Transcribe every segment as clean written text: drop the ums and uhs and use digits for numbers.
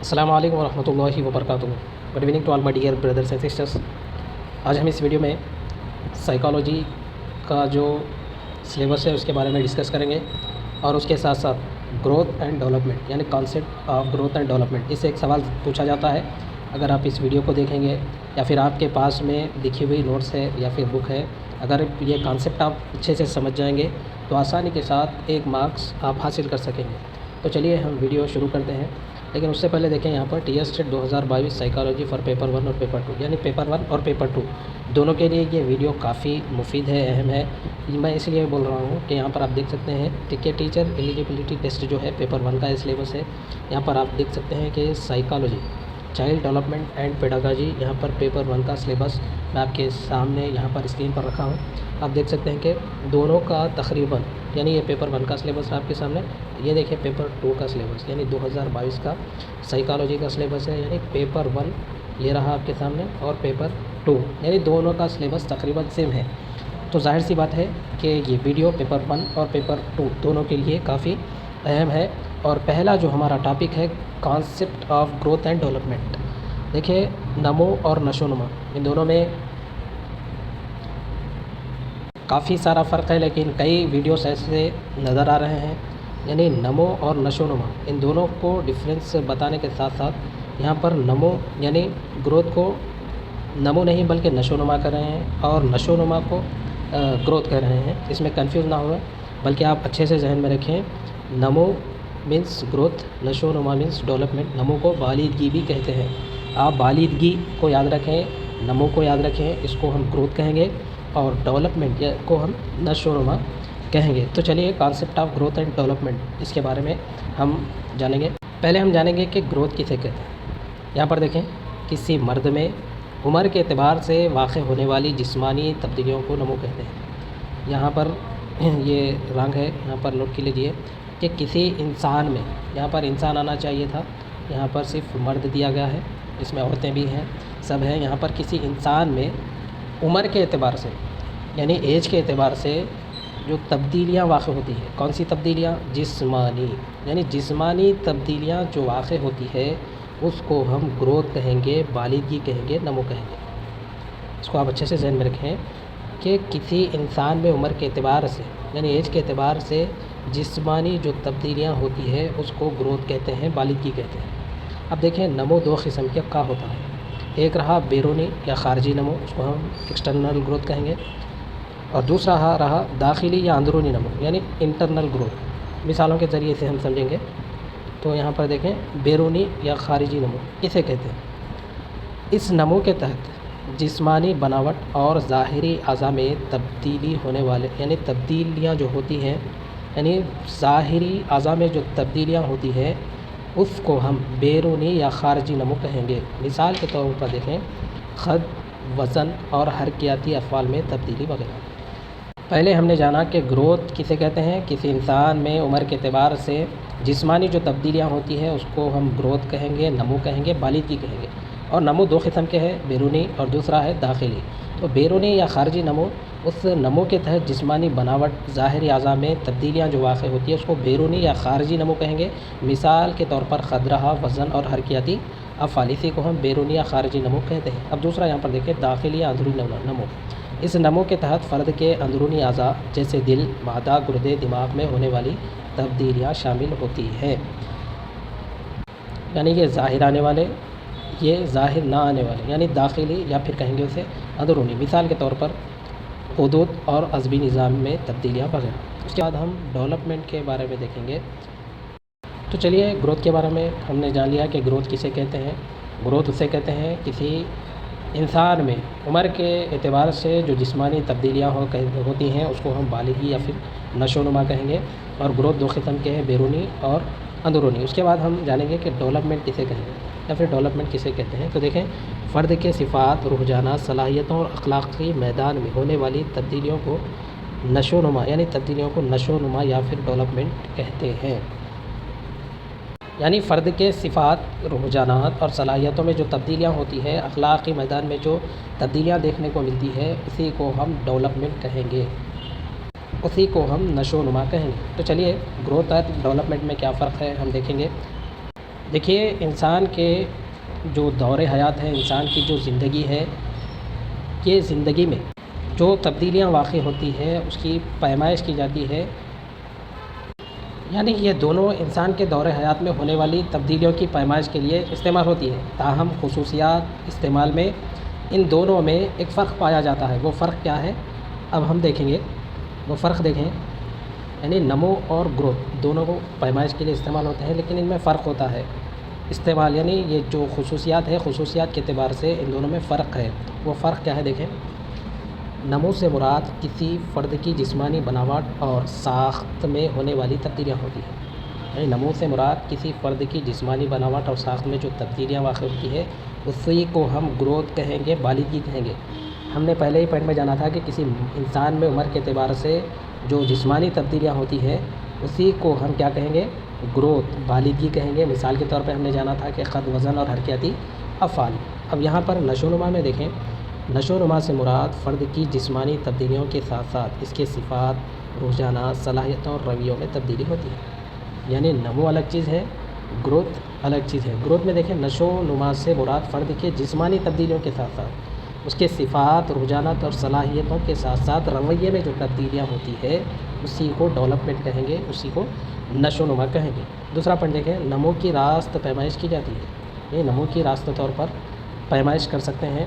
السلام علیکم ورحمۃ اللہ وبرکاتہ۔ Good evening to all my dear brothers and sisters. آج ہم اس ویڈیو میں سائیکالوجی کا جو سلیبس ہے اس کے بارے میں ڈسکس کریں گے، اور اس کے ساتھ ساتھ گروتھ اینڈ ڈیولپمنٹ یعنی concept of growth and development, اس سے ایک سوال پوچھا جاتا ہے۔ اگر آپ اس ویڈیو کو دیکھیں گے یا پھر آپ کے پاس میں لکھی ہوئی نوٹس ہے یا پھر بک ہے، اگر یہ کانسیپٹ آپ اچھے سے سمجھ جائیں گے تو آسانی کے ساتھ 1 مارکس آپ حاصل کر سکیں گے۔ تو چلیے ہم ویڈیو شروع کرتے ہیں، لیکن اس سے پہلے دیکھیں یہاں پر T S TET 2022 psychology for paper 1 اور پیپر 2، یعنی پیپر 1 اور پیپر 2 دونوں کے لیے یہ ویڈیو کافی مفید ہے، اہم ہے۔ میں اس لیے بول رہا ہوں کہ یہاں پر آپ دیکھ سکتے ہیں کہ ٹیچر ایلیجیبلٹی ٹیسٹ جو ہے پیپر 1 کا سلیبس ہے۔ یہاں پر آپ دیکھ سکتے ہیں کہ psychology child development and pedagogy, یہاں پر پیپر 1 کا سلیبس میں آپ کے سامنے یہاں پر اسکرین پر رکھا ہوں۔ آپ دیکھ سکتے ہیں کہ دونوں کا تقریباً، یعنی یہ پیپر 1 کا سلیبس آپ کے سامنے، یہ دیکھیں پیپر 2 کا سلیبس، یعنی 2022 کا سائیکالوجی کا سلیبس ہے، یعنی پیپر 1 یہ رہا آپ کے سامنے، اور پیپر 2 یعنی دونوں کا سلیبس تقریباً سیم ہے۔ تو ظاہر سی بات ہے کہ یہ ویڈیو پیپر 1 اور پیپر 2 دونوں کے لیے کافی اہم ہے۔ اور پہلا جو ہمارا ٹاپک ہے concept of growth and development, دیکھیں نمو اور نشو و نما، ان دونوں میں کافی سارا فرق ہے، لیکن کئی ویڈیوز ایسے نظر آ رہے ہیں، یعنی نمو اور نشو و نما ان دونوں کو ڈفرینس بتانے کے ساتھ ساتھ یہاں پر نمو یعنی گروتھ کو نمو نہیں بلکہ نشو و نما کر رہے ہیں، اور نشو و نما کو گروتھ کر رہے ہیں۔ اس میں کنفیوز نہ ہوئے، بلکہ آپ اچھے سے ذہن میں رکھیں، نمو مینس گروتھ، نشو و نما مینس ڈیولپمنٹ۔ نمو کو بالیدگی بھی کہتے ہیں، آپ بالیدگی کو یاد رکھیں، نمو کو یاد رکھیں، اس کو ہم گروتھ کہیں گے، اور ڈیولپمنٹ کو ہم نشو و نما کہیں گے۔ تو چلیے concept of growth and development اس کے بارے میں ہم جانیں گے۔ پہلے ہم جانیں گے کہ گروتھ کسے کہتے ہیں۔ یہاں پر دیکھیں کسی مرد میں عمر کے اعتبار سے واقع ہونے والی جسمانی تبدیلیوں کو نمو کہتے ہیں۔ یہاں پر یہ رنگ ہے، یہاں پر نوٹ کر لیجیے کہ کسی انسان میں، یہاں پر انسان آنا چاہیے تھا، یہاں پر صرف مرد دیا گیا ہے، اس میں عورتیں بھی ہیں، سب ہیں۔ یہاں پر کسی انسان میں عمر کے اعتبار سے یعنی ایج کے اعتبار سے جو تبدیلیاں واقع ہوتی ہیں، کون سی تبدیلیاں؟ جسمانی، یعنی جسمانی تبدیلیاں جو واقع ہوتی ہے اس کو ہم گروتھ کہیں گے، بالیدگی کہیں گے، نمو کہیں گے۔ اس کو آپ اچھے سے ذہن میں رکھیں کہ کسی انسان میں عمر کے اعتبار سے یعنی ایج کے اعتبار سے جسمانی جو تبدیلیاں ہوتی ہے اس کو گروتھ کہتے ہیں، بالیدگی کہتے ہیں۔ اب دیکھیں نمو 2 قسم کا ہوتا ہے، ایک رہا بیرونی یا خارجی نمو، اس کو ہم ایکسٹرنل گروتھ کہیں گے، اور دوسرا رہا داخلی یا اندرونی نمو یعنی انٹرنل گروتھ۔ مثالوں کے ذریعے سے ہم سمجھیں گے تو یہاں پر دیکھیں بیرونی یا خارجی نمو کسے کہتے ہیں؟ اس نمو کے تحت جسمانی بناوٹ اور ظاہری اعضاء میں تبدیلی ہونے والے یعنی تبدیلیاں جو ہوتی ہیں، یعنی ظاہری اعضاء میں جو تبدیلیاں ہوتی ہیں اس کو ہم بیرونی یا خارجی نمو کہیں گے۔ مثال کے طور پر دیکھیں قد، وزن اور حرکیاتی افعال میں تبدیلی وغیرہ۔ پہلے ہم نے جانا کہ گروتھ کسے کہتے ہیں، کسی انسان میں عمر کے اعتبار سے جسمانی جو تبدیلیاں ہوتی ہیں اس کو ہم گروتھ کہیں گے، نمو کہیں گے، بالیدگی کہیں گے۔ اور نمو 2 قسم کے ہیں، بیرونی اور دوسرا ہے داخلی۔ تو بیرونی یا خارجی نمو، اس نمو کے تحت جسمانی بناوٹ، ظاہری اعضاء میں تبدیلیاں جو واقع ہوتی ہیں اس کو بیرونی یا خارجی نمو کہیں گے۔ مثال کے طور پر قد رہا، وزن اور حرکیاتی افعال، اسی کو ہم بیرونی یا خارجی نمو کہتے ہیں۔ اب دوسرا یہاں پر دیکھیں داخلی یا اندرونی نمو۔ اس نمو کے تحت فرد کے اندرونی اعضاء جیسے دل، معدہ، گردے، دماغ میں ہونے والی تبدیلیاں شامل ہوتی ہیں، یعنی یہ ظاہر آنے والے، یہ ظاہر نہ آنے والے، یعنی داخلی یا پھر کہیں گے اسے اندرونی۔ مثال کے طور پر غدود اور عصبی نظام میں تبدیلیاں وغیرہ۔ اس کے بعد ہم ڈیولپمنٹ کے بارے میں دیکھیں گے۔ تو چلیے گروتھ کے بارے میں ہم نے جان لیا کہ گروتھ کسے کہتے ہیں۔ گروتھ اسے کہتے ہیں کسی انسان میں عمر کے اعتبار سے جو جسمانی تبدیلیاں ہوتی ہیں اس کو ہم بالیدگی یا پھر نشو و نما کہیں گے۔ اور گروتھ 2 قسم کے ہیں، بیرونی اور اندرونی۔ اس کے بعد ہم جانیں گے کہ ڈیولپمنٹ کسے کہیں گے یا پھر ڈیولپمنٹ کسے کہتے ہیں۔ تو دیکھیں فرد کے صفات، رجحانات، صلاحیتوں اور اخلاقی میدان میں ہونے والی تبدیلیوں کو نشو و نما یعنی تبدیلیوں کو نشو و نما یا پھر ڈیولپمنٹ کہتے ہیں۔ یعنی فرد کے صفات، رجحانات اور صلاحیتوں میں جو تبدیلیاں ہوتی ہے، اخلاقی میدان میں جو تبدیلیاں دیکھنے کو ملتی ہے، اسی کو ہم ڈیولپمنٹ کہیں گے، اسی کو ہم نشو و نما کہیں گے۔ تو چلیے گروتھ اور ڈیولپمنٹ میں کیا فرق ہے ہم دیکھیں گے۔ دیکھیے انسان کے جو دور حیات ہے، انسان کی جو زندگی ہے، یہ زندگی میں جو تبدیلیاں واقع ہوتی ہے اس کی پیمائش کی جاتی ہے، یعنی یہ دونوں انسان کے دور حیات میں ہونے والی تبدیلیوں کی پیمائش کے لیے استعمال ہوتی ہے۔ تاہم خصوصیات استعمال میں ان دونوں میں ایک فرق پایا جاتا ہے۔ وہ فرق کیا ہے اب ہم دیکھیں گے۔ وہ فرق دیکھیں، یعنی نمو اور گروتھ دونوں کو پیمائش کے لیے استعمال ہوتے ہیں، لیکن ان میں فرق ہوتا ہے استعمال، یعنی یہ جو خصوصیات ہے، خصوصیات کے اعتبار سے ان دونوں میں فرق ہے۔ وہ فرق کیا ہے دیکھیں۔ نمو سے مراد کسی فرد کی جسمانی بناوٹ اور ساخت میں ہونے والی تبدیلیاں ہوتی ہیں، یعنی نمو سے مراد کسی فرد کی جسمانی بناوٹ اور ساخت میں جو تبدیلیاں واقع ہوتی ہے اسی کو ہم گروتھ کہیں گے، بالغی کہیں گے۔ ہم نے پہلے ہی پوائنٹ میں جانا تھا کہ کسی انسان میں عمر کے اعتبار سے جو جسمانی تبدیلیاں ہوتی ہے اسی کو ہم کیا کہیں گے، گروتھ، بالغی کہیں گے۔ مثال کے طور پہ ہم نے جانا تھا کہ قد، وزن اور حرکیاتی افعال۔ اب یہاں پر نشو و نما میں دیکھیں، نشو و نما سے مراد فرد کی جسمانی تبدیلیوں کے ساتھ ساتھ اس کے صفات، رجحانات، صلاحیتوں اور رویوں میں تبدیلی ہوتی ہے، یعنی نمو الگ چیز ہے، گروتھ الگ چیز ہے۔ گروتھ میں دیکھیں نشو و نما سے مراد فرد کے جسمانی تبدیلیوں کے ساتھ ساتھ اس کے صفات، رجحانات اور صلاحیتوں کے ساتھ ساتھ رویے میں جو تبدیلیاں ہوتی ہے اسی کو ڈیولپمنٹ کہیں گے، اسی کو نشو و نما کہیں گے۔ دوسرا پوائنٹ دیکھیں، نمو کی راست پیمائش کی جاتی ہے، یہ نمو کی راست طور پر پیمائش کر سکتے ہیں۔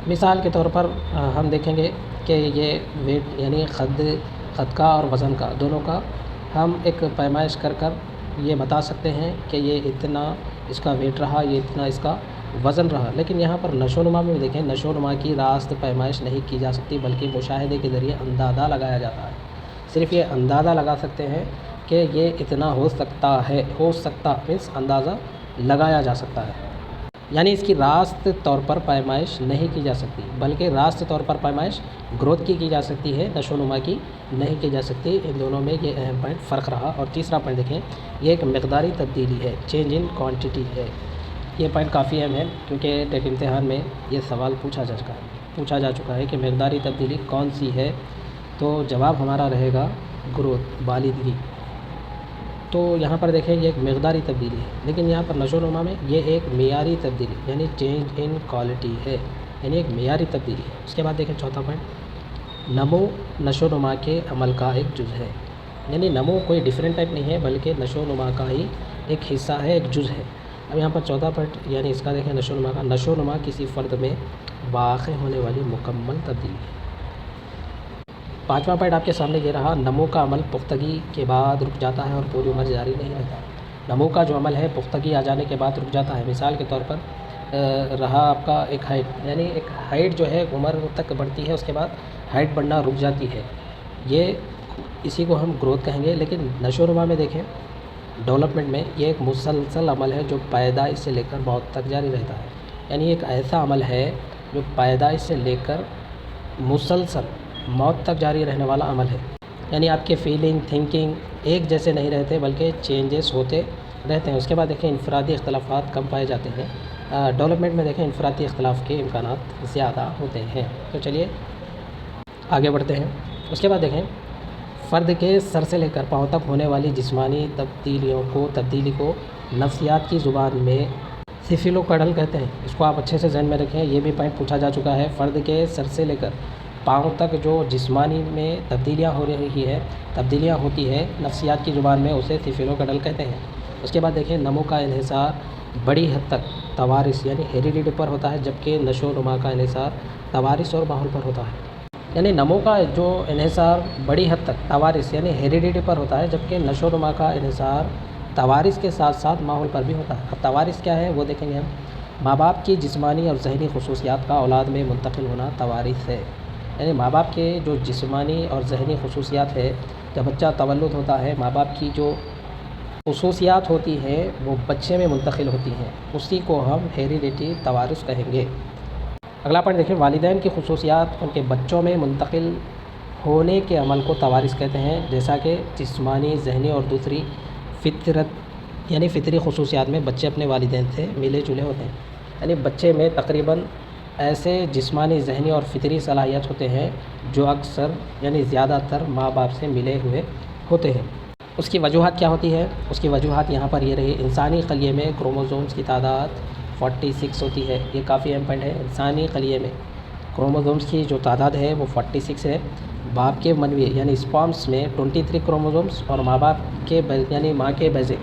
مثال کے طور پر ہم دیکھیں گے کہ یہ ویٹ، یعنی خد کا اور وزن کا دونوں کا ہم ایک پیمائش کر یہ بتا سکتے ہیں کہ یہ اتنا اس کا ویٹ رہا، یہ اتنا اس کا وزن رہا۔ لیکن یہاں پر نشو و نما میں دیکھیں، نشو و نما کی راست پیمائش نہیں کی جا سکتی، بلکہ مشاہدے کے ذریعے اندازہ لگایا جاتا ہے۔ صرف یہ اندازہ لگا سکتے ہیں کہ یہ اتنا ہو سکتا ہے، ہو سکتا مینس اندازہ لگایا جا سکتا ہے، یعنی اس کی راست طور پر پیمائش نہیں کی جا سکتی، بلکہ راست طور پر پیمائش گروتھ کی جا سکتی ہے، نشو و نما کی نہیں کی جا سکتی۔ ان دونوں میں یہ اہم پوائنٹ فرق رہا۔ اور تیسرا پوائنٹ دیکھیں، یہ ایک مقداری تبدیلی ہے، چینج ان کوانٹٹی ہے۔ یہ پوائنٹ کافی اہم ہے کیونکہ ٹیٹ امتحان میں یہ سوال پوچھا جا چکا ہے کہ مقداری تبدیلی کون سی ہے، تو جواب ہمارا رہے گا گروتھ، بالغی۔ تو یہاں پر دیکھیں یہ ایک مقداری تبدیلی ہے، لیکن یہاں پر نشو و نما میں یہ ایک معیاری تبدیلی یعنی چینج ان کوالٹی ہے، یعنی ایک معیاری تبدیلی ہے۔ اس کے بعد دیکھیں چوتھا پوائنٹ، نمو نشو و نما کے عمل کا ایک جز ہے، یعنی نمو کوئی ڈیفرنٹ ٹائپ نہیں ہے بلکہ نشو و نما کا ہی ایک حصہ ہے، ایک جز ہے۔ اب یہاں پر چوتھا پوائنٹ یعنی اس کا دیکھیں نشو و نما کا، نشو و نما کسی فرد میں واقع ہونے والی مکمل تبدیلی ہے۔ پانچواں پوائنٹ آپ کے سامنے یہ رہا، نمو کا عمل پختگی کے بعد رک جاتا ہے اور پوری عمر جاری نہیں رہتا۔ نمو کا جو عمل ہے پختگی آ جانے کے بعد رک جاتا ہے۔ مثال کے طور پر رہا آپ کا ایک ہائٹ، یعنی ایک ہائٹ جو ہے عمر تک بڑھتی ہے، اس کے بعد ہائٹ بڑھنا رک جاتی ہے، یہ اسی کو ہم گروتھ کہیں گے۔ لیکن نشو و نما میں دیکھیں ڈیولپمنٹ میں یہ ایک مسلسل عمل ہے جو پیدائش سے لے کر موت تک جاری رہتا ہے، یعنی ایک ایسا عمل ہے جو پیدائش سے لے کر مسلسل موت تک جاری رہنے والا عمل ہے، یعنی آپ کے فیلنگ، تھنکنگ ایک جیسے نہیں رہتے بلکہ چینجز ہوتے رہتے ہیں۔ اس کے بعد دیکھیں انفرادی اختلافات کم پائے جاتے ہیں، ڈیولپمنٹ میں دیکھیں انفرادی اختلاف کے امکانات زیادہ ہوتے ہیں۔ تو چلیے آگے بڑھتے ہیں۔ اس کے بعد دیکھیں فرد کے سر سے لے کر پاؤں تک ہونے والی جسمانی تبدیلی کو نفسیات کی زبان میں سیفیلوکیڈل کہتے ہیں۔ اس کو آپ اچھے سے ذہن میں رکھیں، یہ بھی پوائنٹ پوچھا جا چکا ہے۔ فرد کے سر سے لے کر پاؤں تک جو جسمانی میں تبدیلیاں ہوتی ہے نفسیات کی زبان میں اسے سیفیلوکیڈل کہتے ہیں۔ اس کے بعد دیکھیں نمو کا انحصار بڑی حد تک توارث یعنی ہیریڈیٹی پر ہوتا ہے، جبکہ نشو و نما کا انحصار توارث اور ماحول پر ہوتا ہے۔ یعنی نمو کا جو انحصار بڑی حد تک توارث یعنی ہیریڈیٹی پر ہوتا ہے، جبکہ نشو و نما کا انحصار توارث کے ساتھ ساتھ ماحول پر بھی ہوتا ہے۔ اب توارث کیا ہے وہ دیکھیں گے ہم۔ ماں باپ کی جسمانی اور ذہنی خصوصیات کا اولاد میں منتقل ہونا توارث ہے، یعنی ماں باپ کے جو جسمانی اور ذہنی خصوصیات ہے، جب بچہ تولد ہوتا ہے ماں باپ کی جو خصوصیات ہوتی ہیں وہ بچے میں منتقل ہوتی ہیں، اسی کو ہم ہیریڈیٹی توارث کہیں گے۔ اگلا پوائنٹ دیکھیں، والدین کی خصوصیات ان کے بچوں میں منتقل ہونے کے عمل کو توارث کہتے ہیں، جیسا کہ جسمانی، ذہنی اور دوسری فطرت یعنی فطری خصوصیات میں بچے اپنے والدین سے ملے جلے ہوتے ہیں، یعنی بچے میں تقریباً ایسے جسمانی، ذہنی اور فطری صلاحیت ہوتے ہیں جو اکثر یعنی زیادہ تر ماں باپ سے ملے ہوئے ہوتے ہیں۔ اس کی وجوہات کیا ہوتی ہے؟ اس کی وجوہات یہاں پر یہ رہی، انسانی خلیے میں کروموزومز کی تعداد 46 ہوتی ہے۔ یہ کافی اہم پوائنٹ ہے، انسانی خلیے میں کروموزومز کی جو تعداد ہے وہ 46 ہے۔ باپ کے منویے یعنی اسپامس میں 23 کروموزومز اور ماں باپ کے یعنی ماں کے بیضے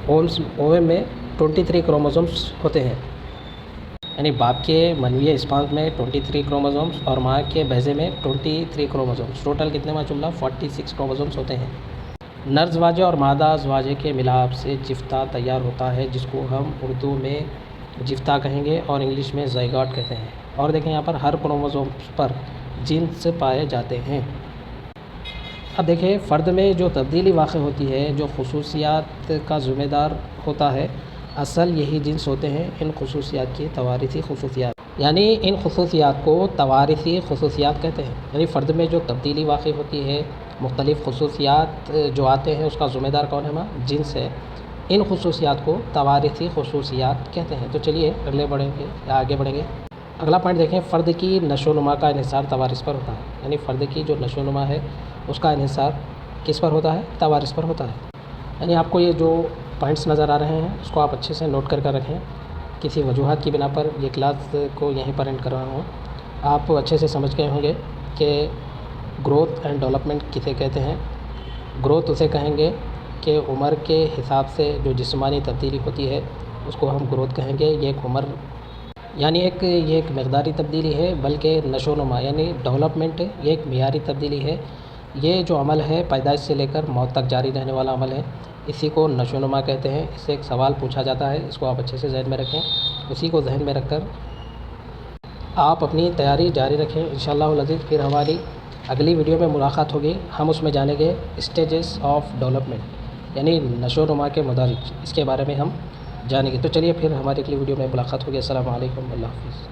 اووم میں 23 کروموزومز ہوتے ہیں، یعنی باپ کے منویے اسپامس میں 23 کروموزومز اور ماں کے بیضے میں 23 کروموزومز، ٹوٹل کتنے ماشاءاللہ 46 کروموزومز ہوتے ہیں۔ نر زواجے اور مادہ زواجے کے ملاپ سے جفتہ تیار ہوتا ہے، جس کو ہم اردو میں جفتہ کہیں گے اور انگلش میں زائگوٹ کہتے ہیں۔ اور دیکھیں یہاں پر ہر کروموزوم پر جینس پائے جاتے ہیں۔ اب دیکھیں فرد میں جو تبدیلی واقع ہوتی ہے، جو خصوصیات کا ذمہ دار ہوتا ہے، اصل یہی جنس ہوتے ہیں۔ ان خصوصیات کی توارثی خصوصیات، یعنی ان خصوصیات کو توارثی خصوصیات کہتے ہیں۔ یعنی فرد میں جو تبدیلی واقع ہوتی ہے، مختلف خصوصیات جو آتے ہیں، اس کا ذمہ دار کون ہے؟ جنس ہے۔ ان خصوصیات کو توارثی خصوصیات کہتے ہیں۔ تو چلیے آگے بڑھیں گے۔ اگلا پوائنٹ دیکھیں، فرد کی نشو و نما کا انحصار توارث پر ہوتا ہے، یعنی فرد کی جو نشو و نما ہے اس کا انحصار کس پر ہوتا ہے؟ توارث پر ہوتا ہے۔ یعنی آپ کو یہ جو پوائنٹس نظر آ رہے ہیں اس کو آپ اچھے سے نوٹ کر رکھیں۔ کسی وجوہات کی بنا پر یہ کلاس کو یہیں پر اینڈ کر رہا ہوں۔ آپ اچھے سے سمجھ گئے ہوں گے کہ گروتھ اینڈ ڈیولپمنٹ کسے کہتے ہیں۔ گروتھ اسے کہیں گے کہ عمر کے حساب سے جو جسمانی تبدیلی ہوتی ہے اس کو ہم گروتھ کہیں گے۔ یہ ایک عمر یعنی یہ ایک مقداری تبدیلی ہے، بلکہ نشو و نما یعنی ڈیولپمنٹ یہ ایک معیاری تبدیلی ہے۔ یہ جو عمل ہے پیدائش سے لے کر موت تک جاری رہنے والا عمل ہے، اسی کو نشو و نما کہتے ہیں۔ اس سے ایک سوال پوچھا جاتا ہے، اس کو آپ اچھے سے ذہن میں رکھیں۔ اسی کو ذہن میں رکھ کر آپ اپنی تیاری جاری رکھیں۔ انشاءاللہ العزیز پھر ہماری اگلی ویڈیو میں ملاقات ہوگی۔ ہم اس میں جانیں گے اسٹیجز آف ڈیولپمنٹ، یعنی نشو و نما کے مدارج، اس کے بارے میں ہم جانیں گے۔ تو چلیے پھر ہماری اگلی ویڈیو میں ملاقات ہوگی۔ السلام علیکم، اللہ حافظ۔